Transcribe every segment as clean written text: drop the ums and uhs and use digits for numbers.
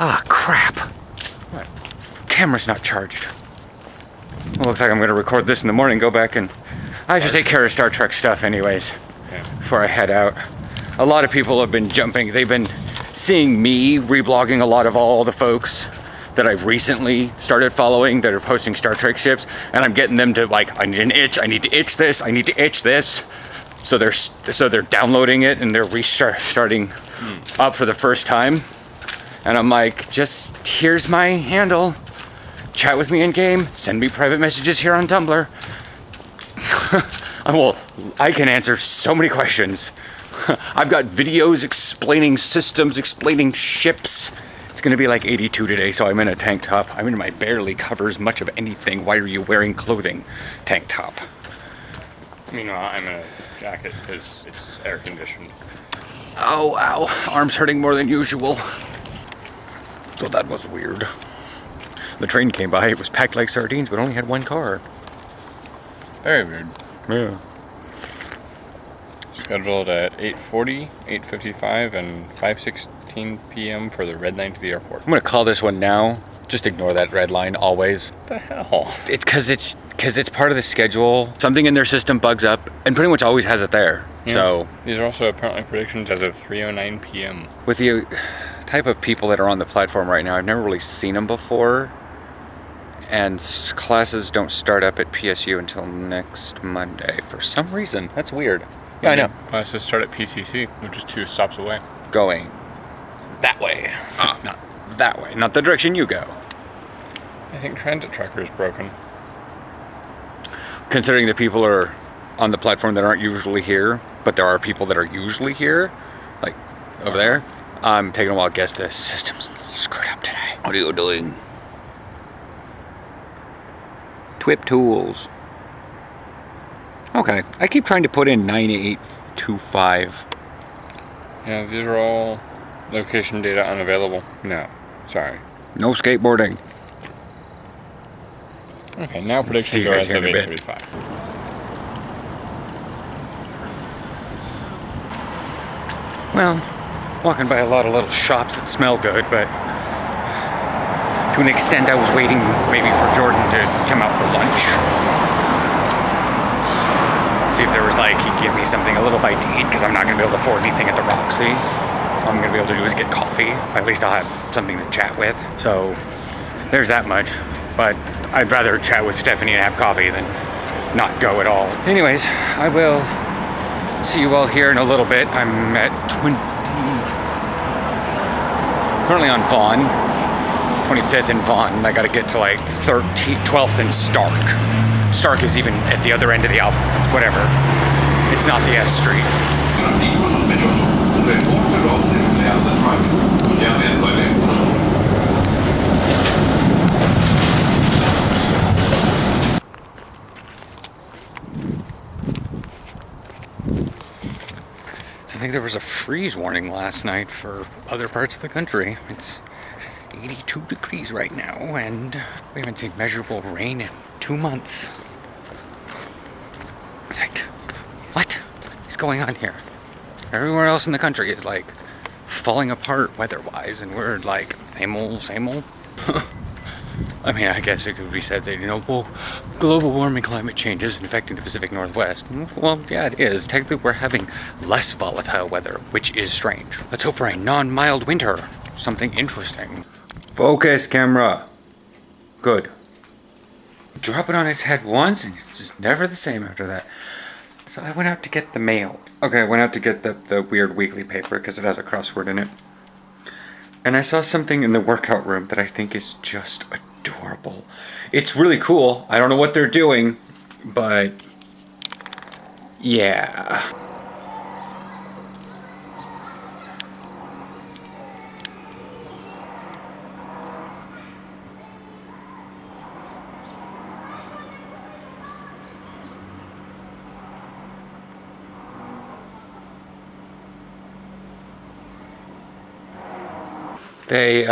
Ah, crap. What? Camera's not charged. Well, looks like I'm going to record this in the morning, go back and... I should take care of Star Trek stuff anyways, before I head out. A lot of people have been jumping. They've been seeing me reblogging a lot of all the folks that I've recently started following that are posting Star Trek ships, and I'm getting them to like, I need an itch, I need to itch this, I need to itch this. So they're downloading it and they're starting up for the first time. And I'm like, just here's my handle. Chat with me in game. Send me private messages here on Tumblr. Well, I can answer so many questions. I've got videos explaining systems, explaining ships. It's gonna be like 82 today, so I'm in a tank top. I mean, my barely covers much of anything. Why are you wearing clothing? Tank top. Meanwhile, I'm in a jacket because it's air conditioned. Oh, ow. Arm's hurting more than usual. So that was weird. The train came by, it was packed like sardines, but only had one car. Very weird. Yeah. Scheduled at 8:40, 8:55, and 5:16 p.m. for the red line to the airport. I'm gonna call this one now. Just ignore that red line always. What the hell? It's because it's part of the schedule. Something in their system bugs up and pretty much always has it there. Yeah. So these are also apparently predictions as of 3:09 p.m. with the type of people that are on the platform right now, I've never really seen them before. And classes don't start up at PSU until next Monday for some reason. That's weird. Yeah, I know. Classes start at PCC, which is 2 stops away. Going that way. Not that way. Not the direction you go. I think transit tracker is broken. Considering the people are on the platform that aren't usually here, but there are people that are usually here, like over there, I'm taking a wild guess the system's a little screwed up today. What are you doing? Twip tools. Okay, I keep trying to put in 9825. Yeah, these are all location data unavailable. No, sorry. No skateboarding. Okay, now predictions are as of 8:35. Well, walking by a lot of little shops that smell good, but to an extent I was waiting maybe for Jordan to come out for lunch. See if there was like, he'd give me something, a little bite to eat, because I'm not going to be able to afford anything at the Roxy. All I'm going to be able to do is get coffee. At least I'll have something to chat with. So there's that much. But I'd rather chat with Stephanie and have coffee than not go at all. Anyways, I will see you all here in a little bit. I'm at currently on Vaughn, 25th and Vaughn. I got to get to like 12th and Stark. Stark is even at the other end of the alphabet, whatever. It's not the S street. I think there was a freeze warning last night for other parts of the country. It's 82 degrees right now, and we haven't seen measurable rain in 2 months. It's like, what is going on here? Everywhere else in the country is like falling apart weather-wise, and we're like, same old, same old. I mean, I guess it could be said that, well, global warming, climate change isn't affecting the Pacific Northwest. Well, yeah, it is. Technically, we're having less volatile weather, which is strange. Let's hope for a non-mild winter. Something interesting. Focus, camera. Good. Drop it on its head once, and it's just never the same after that. So I went out to get the mail. Okay, I went out to get the weird weekly paper, because it has a crossword in it. And I saw something in the workout room that I think is just adorable. It's really cool. I don't know what they're doing, but yeah. They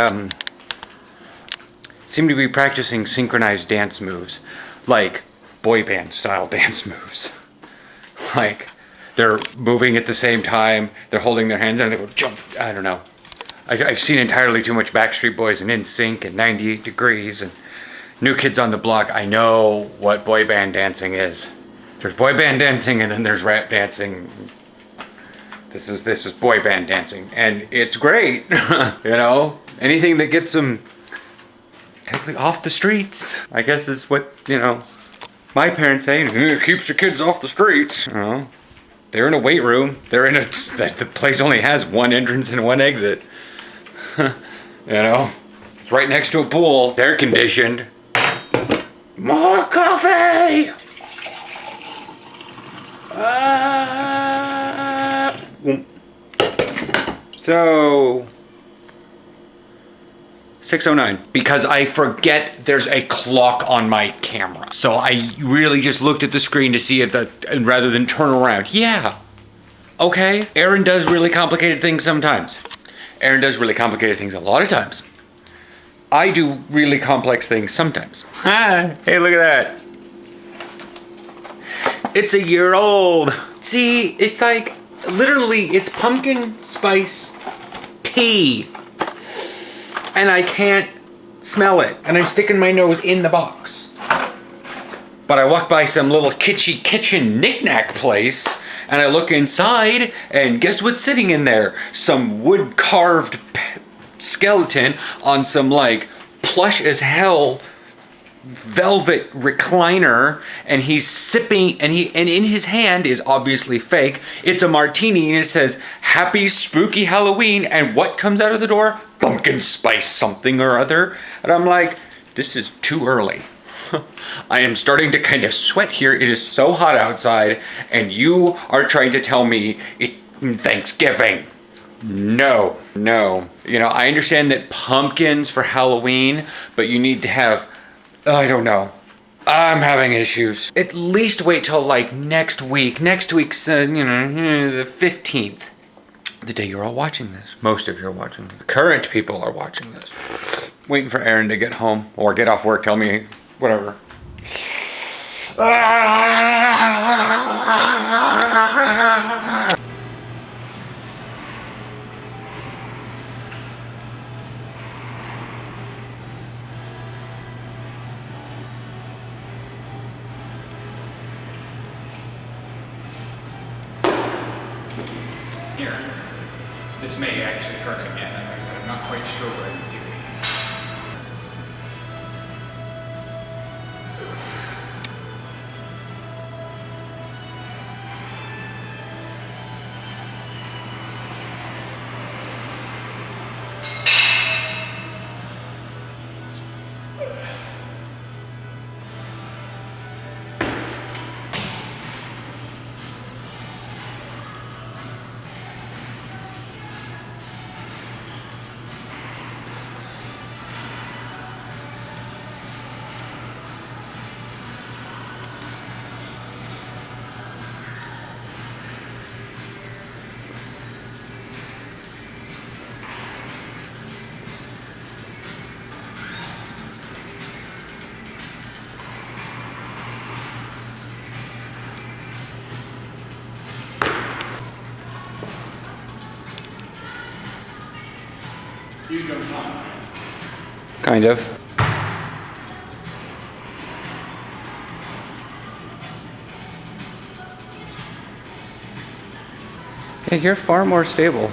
seem to be practicing synchronized dance moves, like boy band style dance moves. Like they're moving at the same time, they're holding their hands and they go jump. I don't know. I've seen entirely too much Backstreet Boys and NSYNC and 98 Degrees and New Kids on the Block. I know what boy band dancing is. There's boy band dancing and then there's rap dancing. This is boy band dancing, and it's great. You know, anything that gets them off the streets, I guess, is what, you know, my parents say. It keeps the kids off the streets. You know, they're in a weight room. They're in the place only has one entrance and one exit. You know, it's right next to a pool. They're conditioned. More coffee. So 6:09, because I forget there's a clock on my camera. So I really just looked at the screen to see it rather than turn around. Yeah. Okay. Aaron does really complicated things sometimes. Aaron does really complicated things a lot of times. I do really complex things sometimes. Hey, look at that. It's a year old. See, it's like, literally, it's pumpkin spice tea. And I can't smell it. And I'm sticking my nose in the box. But I walk by some little kitschy kitchen knick-knack place, and I look inside, and guess what's sitting in there? Some wood-carved skeleton on some, like, plush as hell velvet recliner, and he's sipping, and in his hand is obviously fake. It's a martini, and it says "Happy Spooky Halloween." And what comes out of the door? Pumpkin spice something or other. And I'm like, this is too early. I am starting to kind of sweat here. It is so hot outside, and you are trying to tell me it's Thanksgiving. No. You know, I understand that pumpkins for Halloween, but you need to have, I don't know. I'm having issues. At least wait till like next week. Next week's, the 15th. The day you're all watching this. Most of you are watching this. Current people are watching this. Waiting for Aaron to get home or get off work, tell me, whatever. Here, this may actually hurt again. Like I said, I'm not quite sure what I'm doing. You jumped on. Kind of. Hey, you're far more stable.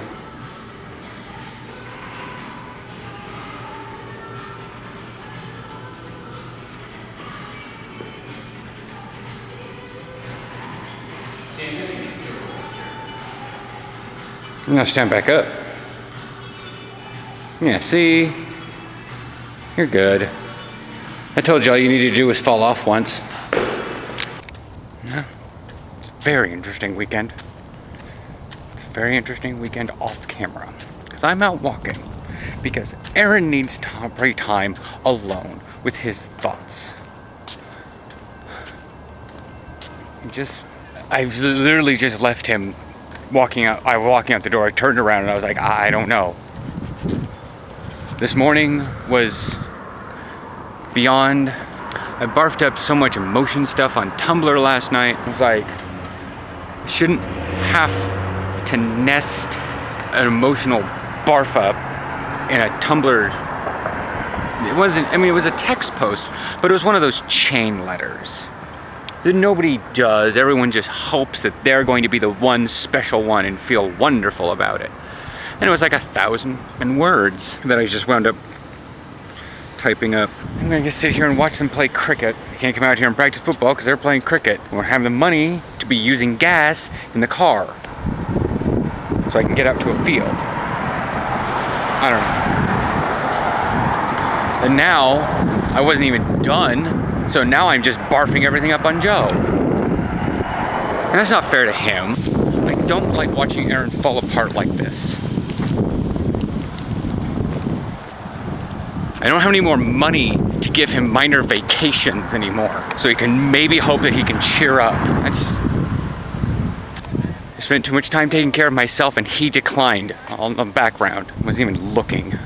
I'm gonna stand back up. Yeah, see? You're good. I told you all you needed to do was fall off once. Yeah. It's a very interesting weekend. It's a very interesting weekend off camera. Because I'm out walking. Because Aaron needs time alone with his thoughts. I've literally just left him walking out. I was walking out the door. I turned around and I was like, I don't know. This morning was beyond. I barfed up so much emotion stuff on Tumblr last night. I was like, I shouldn't have to nest an emotional barf up in a Tumblr. It wasn't, I mean, it was a text post, but it was one of those chain letters that nobody does. Everyone just hopes that they're going to be the one special one and feel wonderful about it. And it was like 1,000 words that I just wound up typing up. I'm gonna just sit here and watch them play cricket. I can't come out here and practice football because they're playing cricket. We're having the money to be using gas in the car so I can get out to a field. I don't know. And now, I wasn't even done, so now I'm just barfing everything up on Joe. And that's not fair to him. I don't like watching Aaron fall apart like this. I don't have any more money to give him minor vacations anymore, so he can maybe hope that he can cheer up. I spent too much time taking care of myself and he declined on the background. Wasn't even looking.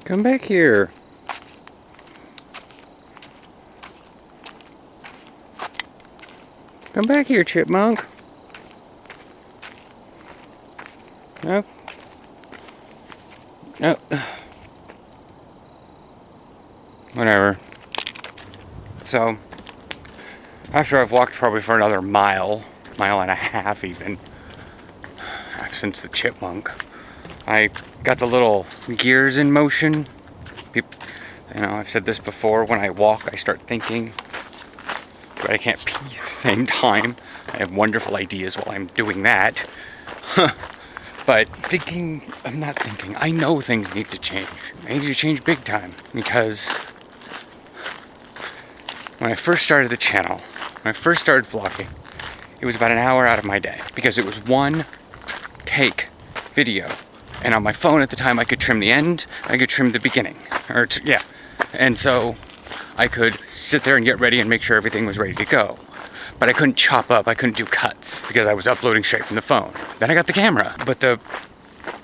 Come back here. Come back here, chipmunk. No. No. Whatever. So, after I've walked probably for another mile and a half even, since the chipmunk, I got the little gears in motion. I've said this before, when I walk I start thinking, but I can't pee at the same time. I have wonderful ideas while I'm doing that. But I'm not thinking, I know things need to change. They need to change big time, because when I first started the channel, when I first started vlogging, it was about an hour out of my day, because it was one take video. And on my phone at the time, I could trim the end, I could trim the beginning. And so I could sit there and get ready and make sure everything was ready to go. But I couldn't chop up, I couldn't do cuts, because I was uploading straight from the phone. Then I got the camera, but the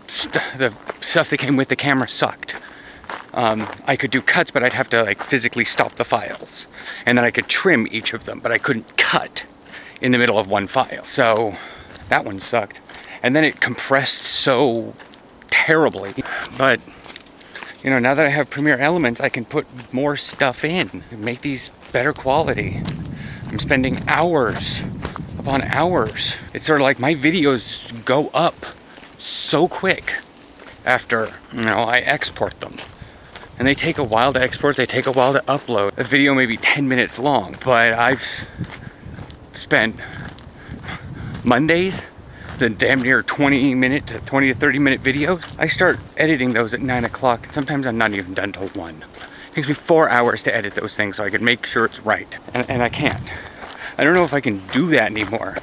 stuff that came with the camera sucked. I could do cuts, but I'd have to physically stop the files. And then I could trim each of them, but I couldn't cut in the middle of one file. So that one sucked. And then it compressed so terribly. But now that I have Premiere Elements, I can put more stuff in and make these better quality. I'm spending hours upon hours. It's sort of like my videos go up so quick after I export them. And they take a while to export, they take a while to upload. A video may be 10 minutes long, but I've spent Mondays, the damn near 20 to 30 minute videos. I start editing those at 9 o'clock, and sometimes I'm not even done till 1. It takes me 4 hours to edit those things so I can make sure it's right. And I can't. I don't know if I can do that anymore.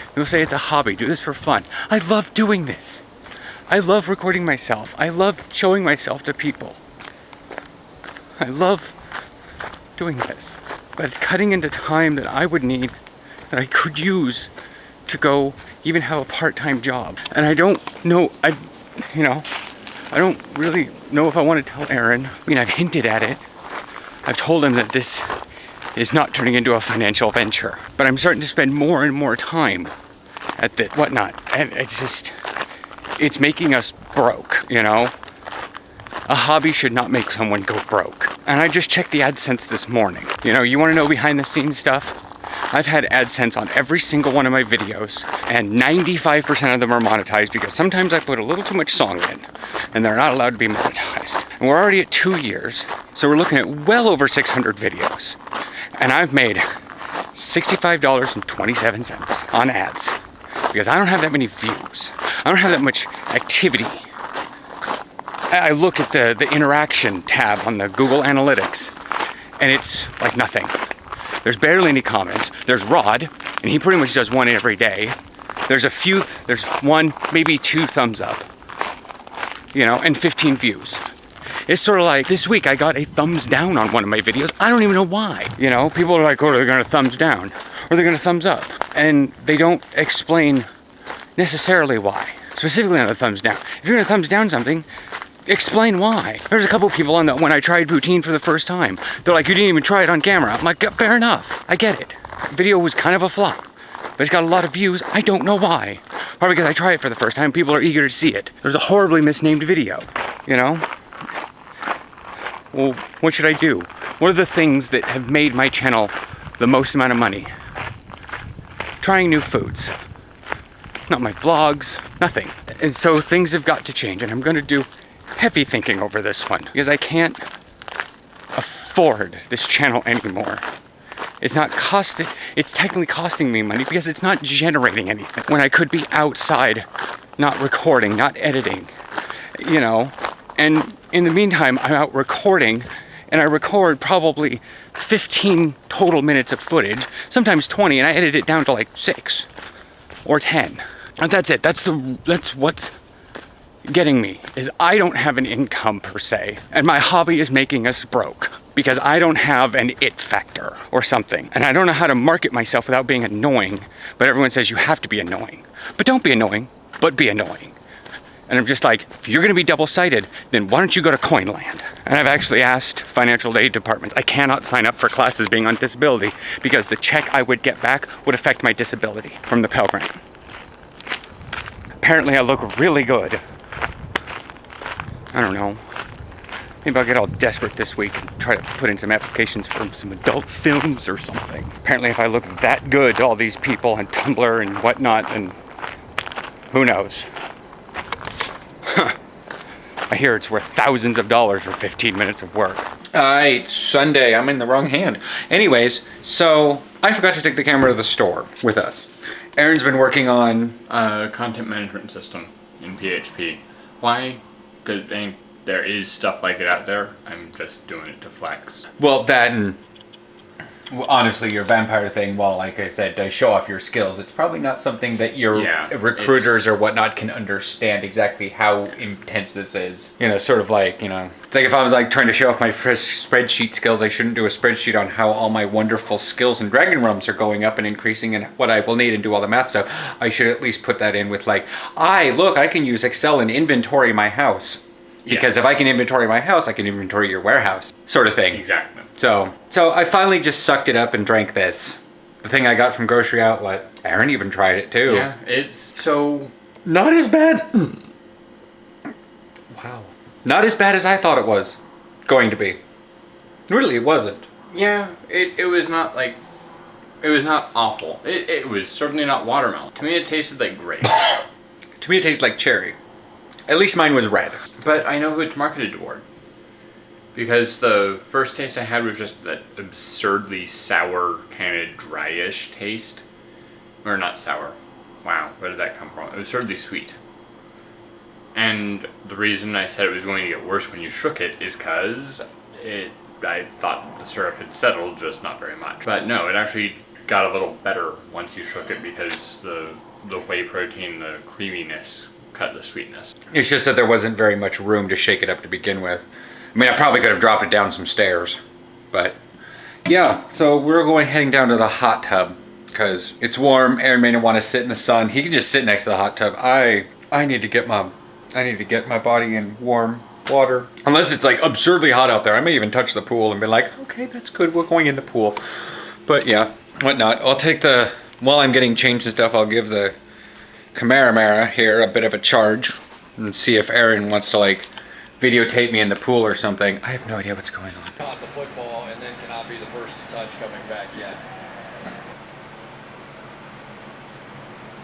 People say it's a hobby, do this for fun. I love doing this. I love recording myself. I love showing myself to people. I love doing this. But it's cutting into time that I would need, that I could use to go even have a part-time job. And I don't know, I don't really know if I want to tell Aaron. I mean, I've hinted at it. I've told him that this is not turning into a financial venture. But I'm starting to spend more and more time at the whatnot. And it's making us broke, A hobby should not make someone go broke. And I just checked the AdSense this morning. You want to know behind the scenes stuff? I've had AdSense on every single one of my videos, and 95% of them are monetized because sometimes I put a little too much song in, and they're not allowed to be monetized. And we're already at 2 years, so we're looking at well over 600 videos. And I've made $65.27 on ads, because I don't have that many views. I don't have that much activity. I look at the interaction tab on the Google Analytics, and it's like nothing. There's barely any comments. There's Rod, and he pretty much does one every day. There's one, maybe 2 thumbs up, and 15 views. It's sort of like this week I got a thumbs down on one of my videos. I don't even know why. People are like, oh, they're gonna thumbs down, or they're gonna thumbs up. and they don't explain necessarily why. Specifically on the thumbs down. If you're gonna thumbs down something, explain why. There's a couple people on that when I tried poutine for the first time. They're like, you didn't even try it on camera. I'm like, fair enough. I get it. Video was kind of a flop, but it's got a lot of views. I don't know why. Probably because I tried it for the first time. People are eager to see it. There's a horribly misnamed video, you know? Well, what should I do? What are the things that have made my channel the most amount of money? Trying new foods. Not my vlogs, nothing. And so things have got to change, and I'm gonna do heavy thinking over this one because I can't afford this channel anymore. It's technically costing me money because it's not generating anything when I could be outside, not recording, not editing, you know? And in the meantime, I'm out recording, and I record probably 15 total minutes of footage, sometimes 20, and I edit it down to like 6 or 10. And that's it. That's what's getting me, is I don't have an income per se, and my hobby is making us broke because I don't have an it factor or something, and I don't know how to market myself without being annoying. But everyone says you have to be annoying, but don't be annoying, but be annoying. And I'm just like, if you're gonna be double-sided, then why don't you go to Coinland? And I've actually asked financial aid departments. I cannot sign up for classes being on disability because the check I would get back would affect my disability from the Pell Grant. Apparently I look really good. I don't know. Maybe I'll get all desperate this week and try to put in some applications for some adult films or something. Apparently if I look that good to all these people on Tumblr and whatnot, then who knows? I hear it's worth thousands of dollars for 15 minutes of work. It's Sunday. I'm in the wrong hand. Anyways, so I forgot to take the camera to the store with us. Aaron's been working on a content management system in PHP. Why? Because there is stuff like it out there. I'm just doing it to flex. Well, that and honestly, your vampire thing, well, like I said, to show off your skills, it's probably not something that your recruiters or whatnot can understand exactly how intense this is. You know, sort of like, you know, it's like if I was like trying to show off my spreadsheet skills, I shouldn't do a spreadsheet on how all my wonderful skills in Dragon Realms are going up and increasing and what I will need and do all the math stuff. I should at least put that in with like, look, I can use Excel and inventory my house. Because if I can inventory my house, I can inventory your warehouse, sort of thing. Exactly. So I finally just sucked it up and drank this. The thing I got from Grocery Outlet. Aaron even tried it too. Yeah, it's so... Not as bad. Wow. Not as bad as I thought it was going to be. Really, it wasn't. Yeah, it was not like... It was not awful. It was certainly not watermelon. To me, it tasted like grape. To me, it tastes like cherry. At least mine was red. But I know who it's marketed toward. Because the first taste I had was just that absurdly sour, kind of dryish taste. Or not sour. Wow, where did that come from? It was absurdly sweet. And the reason I said it was going to get worse when you shook it is because I thought the syrup had settled, just not very much. But no, it actually got a little better once you shook it because the whey protein, the creaminess, cut the sweetness. It's just that there wasn't very much room to shake it up to begin with. I mean, I probably could have dropped it down some stairs, but yeah. So we're heading down to the hot tub because it's warm. Aaron may not want to sit in the sun. He can just sit next to the hot tub. I need to get my body in warm water. Unless it's like absurdly hot out there, I may even touch the pool and be like, okay, that's good. We're going in the pool. But yeah, whatnot. While I'm getting changed and stuff, I'll give the Kamehameha here a bit of a charge and see if Aaron wants to like videotape me in the pool or something. I have no idea what's going on. Caught the football and then cannot be the first to touch coming back yet.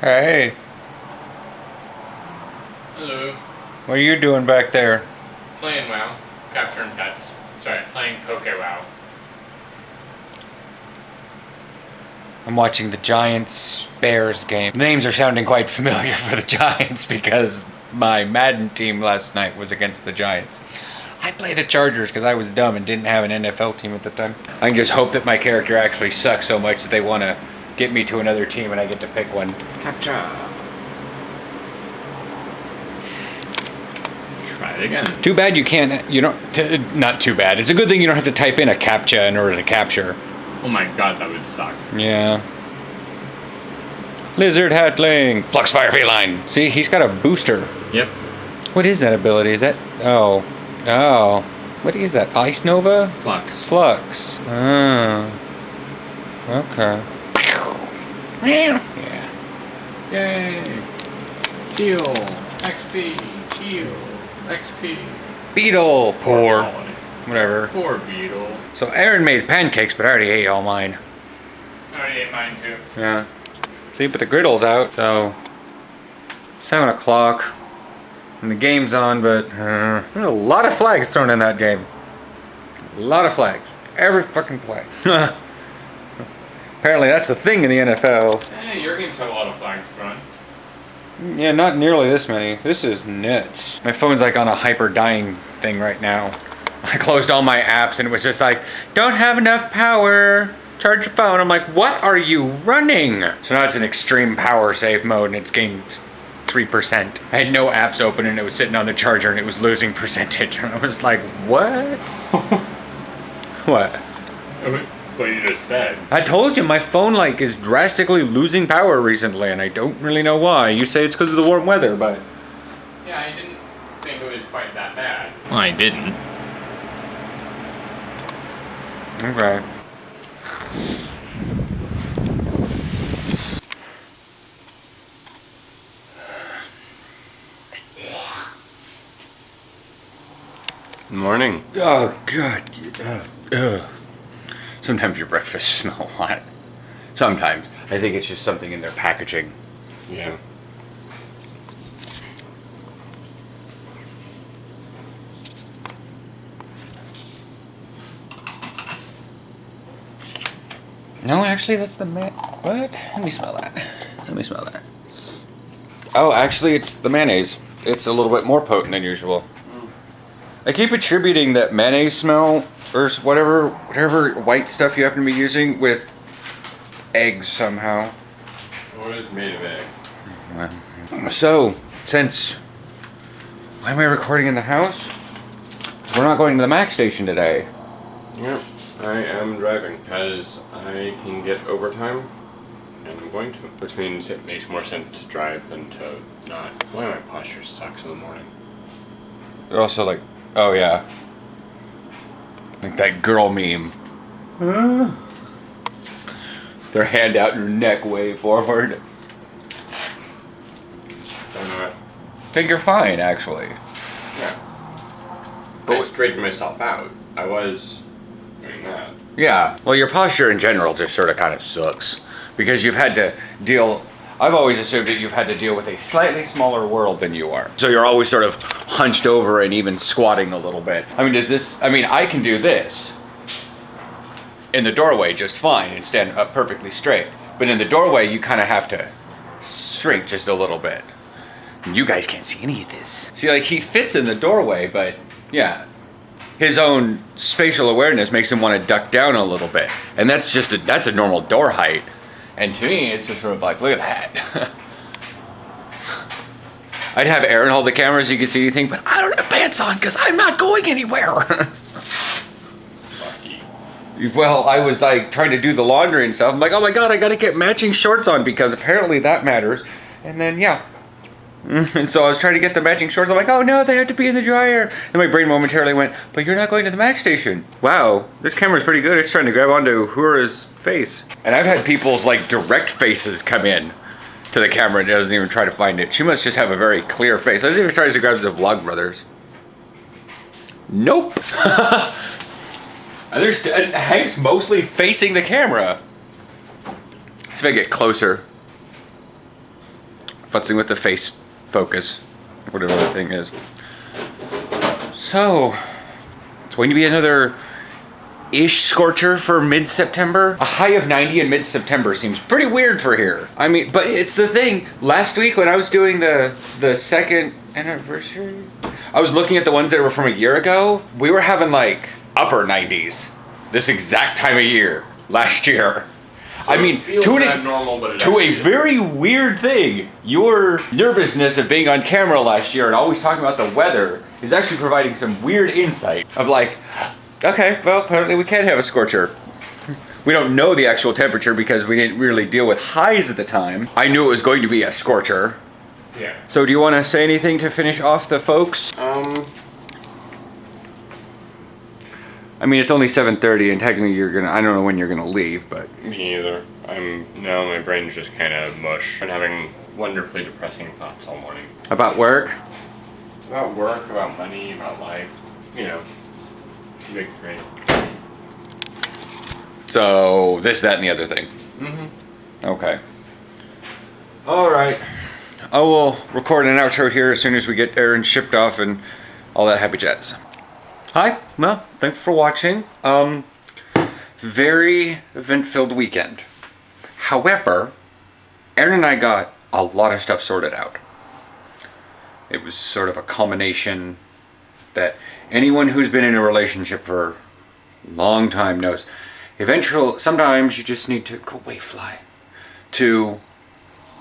Hey, Hello. what are you doing back there? Playing WoW. Capturing pets. Sorry, playing Poke-WoW. I'm watching the Giants-Bears game. The names are sounding quite familiar for the Giants because my Madden team last night was against the Giants. I play the Chargers because I was dumb and didn't have an NFL team at the time. I can just hope that my character actually sucks so much that they want to get me to another team and I get to pick one. Capture. Try it again. Too bad not too bad. It's a good thing you don't have to type in a CAPTCHA in order to capture. Oh my god, that would suck. Yeah. Lizard Hatling. Flux Fire Feline. See, he's got a booster. Yep. What is that ability? Is that... Oh. Oh. What is that? Ice Nova? Flux. Flux. Oh. Okay. Yeah. Yay. Heal. XP. Heal. XP. Beetle. Poor. Whatever. Poor beetle. So Aaron made pancakes, but I already ate all mine. I already ate mine too. Yeah. See, but the griddle's out, so 7 o'clock, and the game's on. But there's a lot of flags thrown in that game. A lot of flags. Every fucking flag. Apparently, that's the thing in the NFL. Hey, your games have a lot of flags thrown. Yeah, not nearly this many. This is nuts. My phone's like on a hyper dying thing right now. I closed all my apps and it was just like, don't have enough power. Charge your phone. I'm like, what are you running? So now it's in extreme power save mode and it's gained 3%. I had no apps open and it was sitting on the charger and it was losing percentage. And I was like, what? What? What you just said. I told you my phone like is drastically losing power recently and I don't really know why. You say it's because of the warm weather, but... Yeah, I didn't think it was quite that bad. Well, I didn't. Okay. Morning. Oh, God. Sometimes your breakfast smells a lot. Sometimes. I think it's just something in their packaging. Yeah. No, actually, that's the what? Let me smell that. Let me smell that. Oh, actually, it's the mayonnaise. It's a little bit more potent than usual. I keep attributing that mayonnaise smell or whatever white stuff you happen to be using with eggs somehow. What is made of egg? So, since why am I recording in the house? We're not going to the Mac station today. Yep, I am driving because I can get overtime and I'm going to. Which means it makes more sense to drive than to not. Boy, my posture sucks in the morning. They're also like, oh yeah. Like that girl meme. Their hand out and her neck way forward. I'm not. I think you're fine, actually. Yeah. I straightened myself out. I was doing that. Yeah. Well, your posture in general just sort of kind of sucks. Because you've had to deal... I've always assumed that you've had to deal with a slightly smaller world than you are. So you're always sort of hunched over and even squatting a little bit. I mean, I can do this in the doorway just fine and stand up perfectly straight. But in the doorway, you kind of have to shrink just a little bit. And you guys can't see any of this. See, like, he fits in the doorway, but yeah. His own spatial awareness makes him want to duck down a little bit. And that's a normal door height. And to me, it's just sort of like, look at that. I'd have Aaron hold the camera so you could see anything, but I don't have pants on because I'm not going anywhere. Lucky. Well, I was like trying to do the laundry and stuff. I'm like, oh my God, I got to get matching shorts on because apparently that matters. And then, yeah. And so I was trying to get the matching shorts. I'm like, oh no, they have to be in the dryer. And my brain momentarily went, but you're not going to the Mac station. Wow, this camera's pretty good. It's trying to grab onto Hura's face. And I've had people's like direct faces come in to the camera and it doesn't even try to find it. She must just have a very clear face. Let's see if it tries to grab the Vlogbrothers. Nope. And Hank's mostly facing the camera. Let's see if I get closer. Futzing with the face focus, whatever the thing is. So, it's going to be another ish scorcher for mid-September. A high of 90 in mid-September seems pretty weird for here. I mean, but it's the thing. Last week when I was doing the second anniversary, I was looking at the ones that were from a year ago. We were having like upper 90s this exact time of year last year. I mean, to a very weird thing, your nervousness of being on camera last year and always talking about the weather is actually providing some weird insight of like, okay, well, apparently we can have a scorcher. We don't know the actual temperature because we didn't really deal with highs at the time. I knew it was going to be a scorcher. Yeah. So do you want to say anything to finish off the folks? I mean, it's only 7:30 and technically you're gonna, I don't know when you're gonna leave, but. Me either. Now my brain's just kind of mush. I'm having wonderfully depressing thoughts all morning. About work? About work, about money, about life. You know, big three. So, this, that, and the other thing. Okay. Alright. I will record an outro here as soon as we get Aaron shipped off and all that happy jazz. Hi, well, thanks for watching. Very event-filled weekend. However, Aaron and I got a lot of stuff sorted out. It was sort of a culmination that anyone who's been in a relationship for a long time knows. Eventually, sometimes you just need to go away, fly, to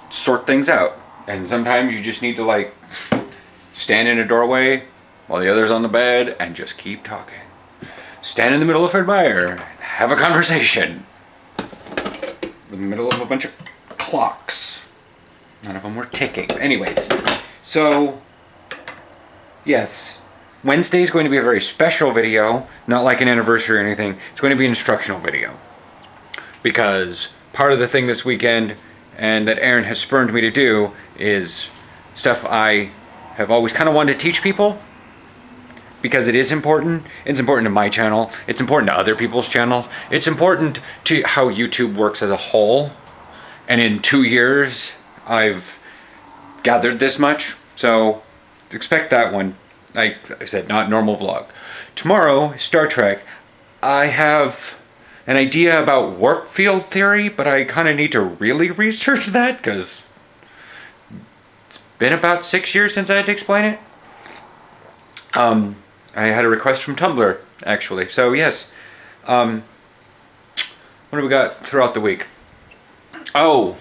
sort things out. And sometimes you just need to, like, stand in a doorway while the other's on the bed and just keep talking. Stand in the middle of Fred Meyer and have a conversation. In the middle of a bunch of clocks. None of them were ticking. Anyways, so, yes. Wednesday is going to be a very special video, not like an anniversary or anything. It's going to be an instructional video. Because part of the thing this weekend, and that Aaron has spurned me to do, is stuff I have always kind of wanted to teach people. Because it is important. It's important to my channel. It's important to other people's channels. It's important to how YouTube works as a whole. And in 2 years, I've gathered this much. So, expect that one. Like I said, not normal vlog. Tomorrow, Star Trek. I have an idea about warp field theory, but I kind of need to really research that because it's been about 6 years since I had to explain it. I had a request from Tumblr, actually. So, yes. What do we got throughout the week? Oh.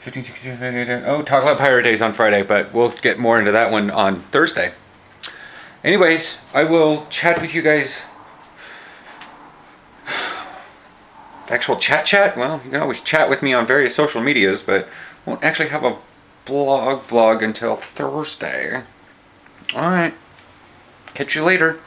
15, 16, 17, oh, Talk About Pirate Days on Friday, but we'll get more into that one on Thursday. Anyways, I will chat with you guys. Actual chat? Well, you can always chat with me on various social medias, but won't actually have a vlog until Thursday. Alright. Catch you later.